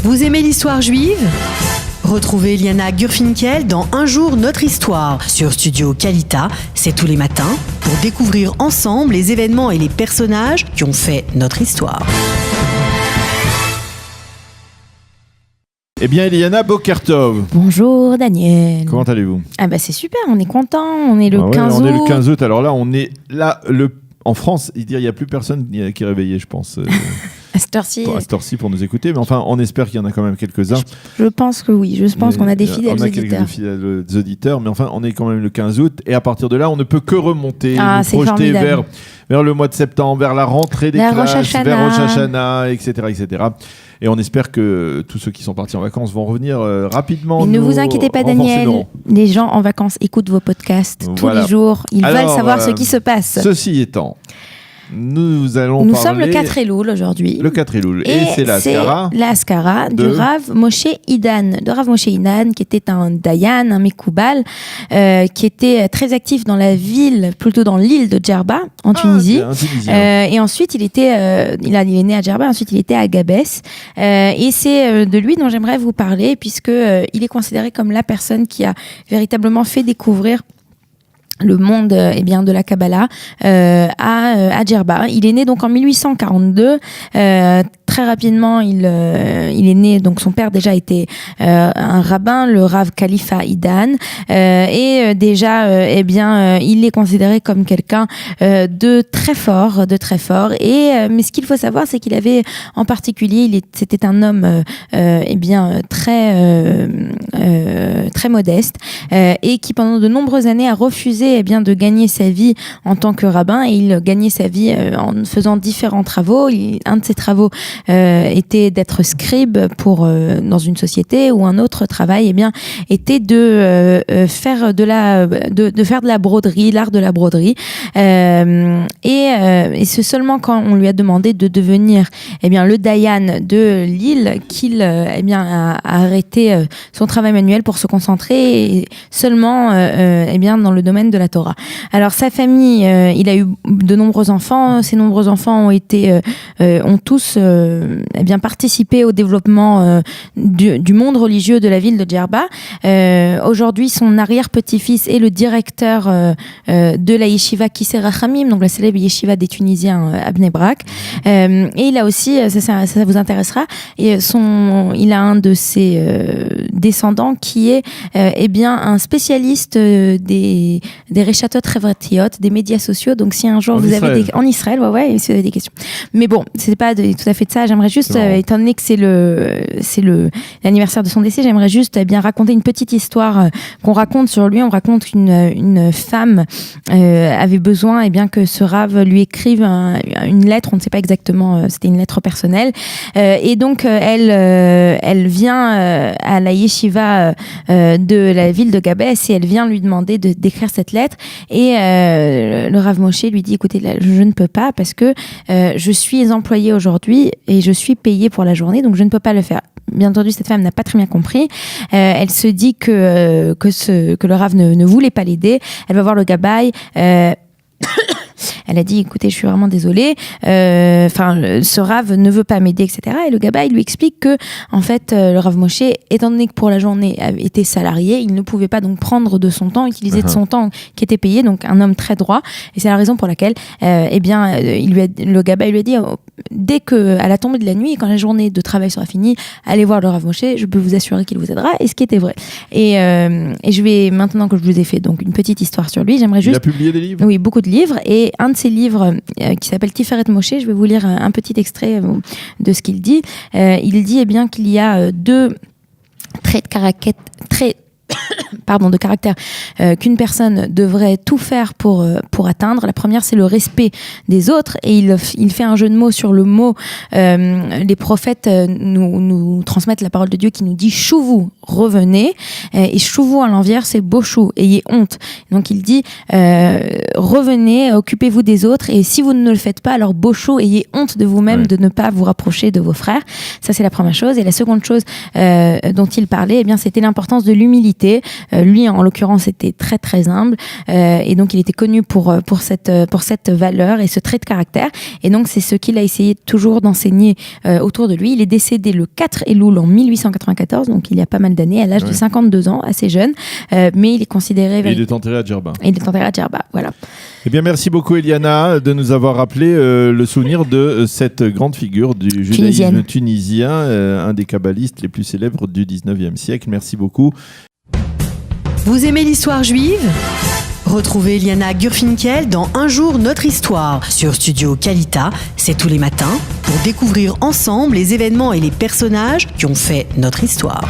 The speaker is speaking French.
Vous aimez l'histoire juive ? Retrouvez Liana Gurfinkel dans Un jour notre histoire sur Studio Kalita, c'est tous les matins, pour découvrir ensemble les événements et les personnages qui ont fait notre histoire. Eh bien, Eliana Bokertov. Bonjour Daniel. Comment allez-vous ? Ah bah c'est super, on est content, on est le 15 août. On est le 15 août, alors là, on est là, en France, il n'y a plus personne qui est réveillé, je pense. À cette heure-ci. Pour nous écouter, mais enfin, on espère qu'il y en a quand même quelques-uns. Je pense que oui, je pense qu'on a des fidèles auditeurs. On a quelques fidèles auditeurs, mais enfin, on est quand même le 15 août, et à partir de là, on ne peut que remonter, nous projeter vers le mois de septembre, vers la rentrée des classes, vers Rosh Hashanah, etc., etc. Et on espère que tous ceux qui sont partis en vacances vont revenir rapidement. Mais ne vous inquiétez pas, Daniel. Les gens en vacances écoutent vos podcasts tous les jours. Ils veulent savoir ce qui se passe. Ceci étant, nous sommes le 4 Elul aujourd'hui. Le 4 Elul. Et c'est la Askara du Rav Moshe Idan. De Rav Moshe Idan, qui était un Dayan, un Mekoubal, qui était très actif dans la ville, plutôt dans l'île de Djerba, en Tunisie. Et ensuite, il est né à Djerba, ensuite il était à Gabès. Et c'est de lui dont j'aimerais vous parler, puisque il est considéré comme la personne qui a véritablement fait découvrir le monde de la Kabbalah à Djerba. Il est né donc en 1842. Très rapidement, il est né, donc son père déjà était un rabbin, le Rav Khalifa Idan, et déjà, il est considéré comme quelqu'un de très fort. Mais ce qu'il faut savoir, c'est qu'il avait en particulier, c'était un homme très modeste, et qui pendant de nombreuses années a refusé de gagner sa vie en tant que rabbin, et il gagnait sa vie en faisant différents travaux. Un de ses travaux était d'être scribe dans une société, ou un autre travail était de faire de la broderie, l'art de la broderie, et c'est seulement quand on lui a demandé de devenir le Dayan de l'île qu'il a arrêté son travail manuel pour se concentrer seulement dans le domaine de la Torah. Alors sa famille, il a eu de nombreux enfants. Ces nombreux enfants ont tous participé au développement du monde religieux de la ville de Djerba. Aujourd'hui, son arrière-petit-fils est le directeur de la yeshiva Kisser Rachamim, donc la célèbre yeshiva des Tunisiens à Bnei Brak. Et il a aussi, ça vous intéressera, il a un de ses descendants qui est un spécialiste des Reshatot Chevratiyot, des médias sociaux. Donc si un jour vous avez en Israël, si vous avez des questions. Mais bon, c'est pas tout à fait de ça. J'aimerais juste, étant donné que c'est l'anniversaire de son décès, j'aimerais juste raconter une petite histoire qu'on raconte sur lui. On raconte qu'une femme avait besoin que ce rave lui écrive une lettre. On ne sait pas exactement. C'était une lettre personnelle. Et donc elle vient à la yeshiva de la ville de Gabès, et elle vient lui demander d'écrire cette lettre. Et le Rav Moshe lui dit: écoutez, je ne peux pas, parce que je suis employée aujourd'hui et je suis payée pour la journée, donc je ne peux pas le faire. Bien entendu, cette femme n'a pas très bien compris. Elle se dit que le Rav ne voulait pas l'aider. Elle va voir le Gabaï. Elle a dit: écoutez, je suis vraiment désolée, ce Rav ne veut pas m'aider, etc. Et le Gabaï lui explique que, en fait, le Rav Moshe, étant donné que pour la journée était salarié, il ne pouvait pas donc prendre de son temps, utiliser de son temps qui était payé, donc un homme très droit. Et c'est la raison pour laquelle, le Gabaï lui a dit: dès que, à la tombée de la nuit, quand la journée de travail sera finie, allez voir le Rav Moshe, je peux vous assurer qu'il vous aidera. Et ce qui était vrai. Et je vais, maintenant que je vous ai fait donc une petite histoire sur lui, j'aimerais juste... Il a publié des livres ? Oui, beaucoup de livres. Et un de ses livres qui s'appelle Tiferet Moshe, je vais vous lire un petit extrait de ce qu'il dit. Il dit qu'il y a deux traits de caractère qu'une personne devrait tout faire pour atteindre. La première, c'est le respect des autres, et il fait un jeu de mots sur le mot. Les prophètes nous transmettent la parole de Dieu qui nous dit: chouvou, revenez, et chouvou à l'envers, c'est bochou, ayez honte. Donc il dit revenez, occupez-vous des autres, et si vous ne le faites pas, alors bochou, ayez honte de vous-même de ne pas vous rapprocher de vos frères. Ça, c'est la première chose. Et la seconde chose dont il parlait, c'était l'importance de l'humilité. Lui, en l'occurrence, était très très humble et donc il était connu pour cette valeur et ce trait de caractère. Et donc c'est ce qu'il a essayé toujours d'enseigner autour de lui. Il est décédé le 4 Elul en 1894, donc il y a pas mal d'années, à l'âge de 52 ans, assez jeune, mais il est considéré... Et il est enterré à Djerba. Il est enterré à Djerba, voilà. Eh bien, merci beaucoup Eliana de nous avoir rappelé le souvenir de cette grande figure du judaïsme tunisien, un des kabbalistes les plus célèbres du 19e siècle. Merci beaucoup. Vous aimez l'histoire juive ? Retrouvez Liana Gurfinkel dans Un jour notre histoire sur Studio Kalita, c'est tous les matins, pour découvrir ensemble les événements et les personnages qui ont fait notre histoire.